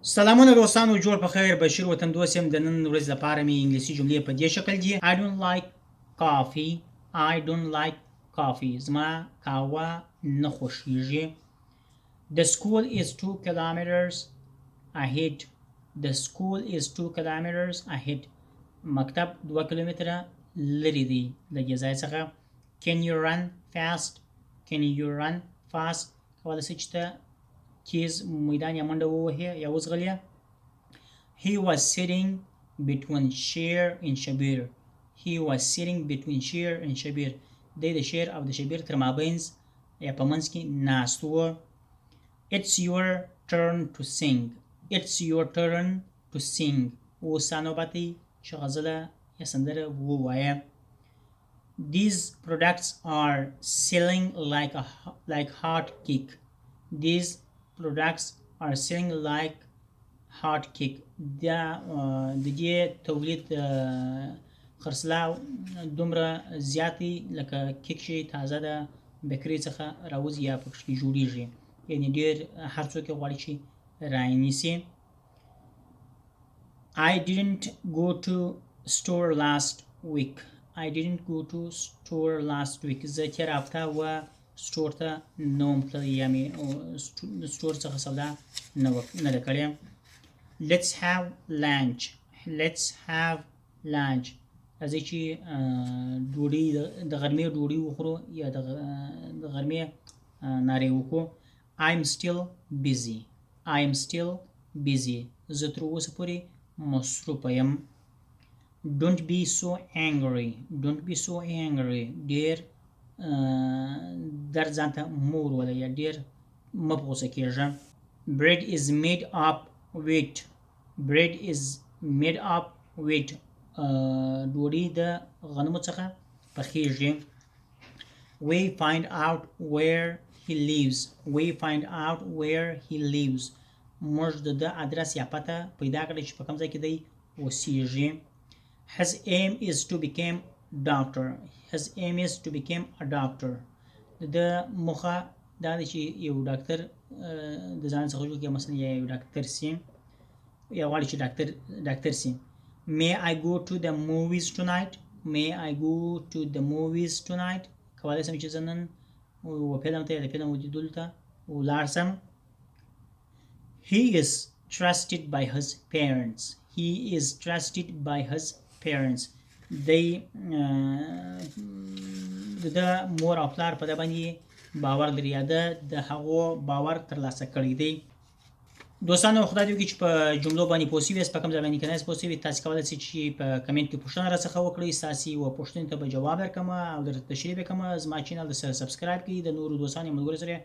سلامونه دوستانو، جوړ په خیر. بشیر وطندوست یم. د نن ورځ لپاره مې انګلیسي جملې په دې شکل دي. I don't like coffee. I don't like coffee. زما قهوه نه خوښیږي. The school is 2 kilometers ahead. The school is 2 kilometers ahead. مکتب 2 کیلومتره لرې دی د دې ځای څخه. Can you run fast? Can you run fast? کولی شئ چې ته تیز میدان یا منډه ووهې یا وځغلې. He was sitting between Sher and Shabir. He was sitting between Sher and Shabir. دی د شیر او د شبیر تر مابینځ یا په منځ کې ناست و. It's your turn to sing. It's your turn to sing. اوس ستا نوبت دی چې غزله یا سندره ووایه. These products are selling like hot cake. These products are selling like hot cake. دا د دې تولید خرڅلاو دومره زیات دی لکه کیک چې تازه د بیکري څخه راوځي یا پکې جوړیږي، یعنی ډېر هر څوک یې غواړي چې رانیسي. I didn't go to store last week. I didn't go to store last week. زه تېره هفته و سټور ته نه وم تللی یا مې سټور څخه سودا نه ده کړې. Let's have lunch. Let's have lunch. راځئ چې ډوډۍ د غرمې ډوډۍ وخورو یا د غرمې نارې وکړو. I'm still busy. I'm still busy. زه تر اوسه پورې مصروفه یم. Don't be so angry. Don't be so angry. ډېر در ځان ته مه ورولئ یا ډېر مه په غوسه کېږه. Bread is made up wheat. Bread is made up wheat. ډوډۍ د غنمو څخه پخیږي. We find out where he lives. We find out where he lives. موږ د ده ادرس یا پته پیدا کړی چې په کوم ځای کې دی اوسیږي. His aim is to become doctor. His aim is to become a doctor. د موخه دا دی چې یو ډاکټر د ځان څخه جوړ کړي، مثلا یو ډاکټر سي یا غواړي چې ډاکټر سي. May I go to the movies tonight? May I go to the movies tonight? کولی شم چې زه نن فلم ته یا د فلم لیدلو ته ولاړ شم. He is trusted by his parents. He is trusted by his parents. دی د مور او پلار په ده باندې باور لري یا د هغو باور ترلاسه کړی دی. دوستانو، خدای دې وکړي چې په جملو باندې پوه شوي یاست. په کوم ځای باندې که نه یاست پوه شوي، تاسې کولی شئ چې په کمنټ کې پوښتنه راڅخه وکړئ. ستاسې یوه پوښتنې ته به جواب درکړم او درته تشریح به کړم. زما چینل د سره سبسکرایب کړئ، د نورو دوستانو یا ملګرو سره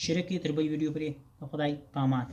شریک کړئ. تر بل ویډیو پورې د خدای په امان.